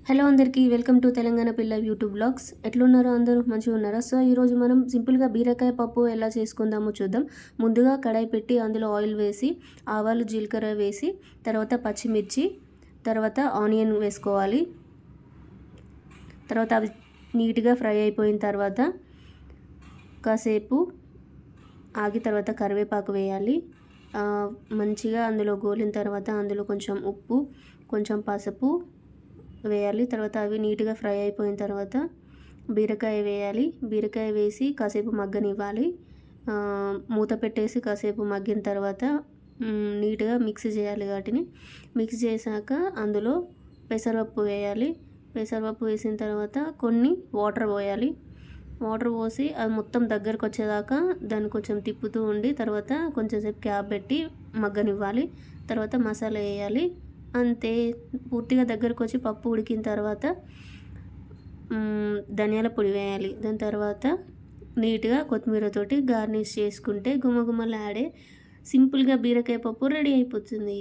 Hello అందరికీ welcome to Telangana పిల్ల YouTube blogs. ఎట్లున్నారో అందరూ మంచిగా ఉన్నారా? సో ఈరోజు మనం సింపుల్గా బీరకాయ పప్పు ఎలా చేసుకుందామో చూద్దాం. ముందుగా కడాయి పెట్టి అందులో ఆయిల్ వేసి ఆవాలు జీలకర్ర వేసి తర్వాత పచ్చిమిర్చి తర్వాత ఆనియన్ వేసుకోవాలి. తర్వాత అవి నీట్గా ఫ్రై అయిపోయిన తర్వాత కాసేపు ఆగి తర్వాత కరివేపాకు వేయాలి. మంచిగా అందులో గోలిన తర్వాత అందులో కొంచెం ఉప్పు కొంచెం పసుపు వేయాలి. తర్వాత అవి నీట్గా ఫ్రై అయిపోయిన తర్వాత బీరకాయ వేయాలి. బీరకాయ వేసి కాసేపు మగ్గనివ్వాలి. మూత పెట్టేసి కాసేపు మగ్గిన తర్వాత నీట్గా మిక్స్ చేయాలి. వాటిని మిక్స్ చేశాక అందులో పెసరపప్పు వేయాలి. పెసరపప్పు వేసిన తర్వాత కొన్ని వాటర్ పోయాలి. వాటర్ పోసి అది మొత్తం దగ్గరకు వచ్చేదాకా దాన్ని కొంచెం తిప్పుతూ ఉండి తర్వాత కొంచెంసేపు క్యాప్ పెట్టి మగ్గనివ్వాలి. తర్వాత మసాలా వేయాలి. అంతే, పూర్తిగా దగ్గరకు వచ్చి పప్పు ఉడికిన తర్వాత ధనియాల పొడి వేయాలి. దాని తర్వాత నీట్గా కొత్తిమీరతోటి గార్నిష్ చేసుకుంటే గుమగుమలాడే సింపుల్గా బీరకాయ పప్పు రెడీ అయిపోతుంది.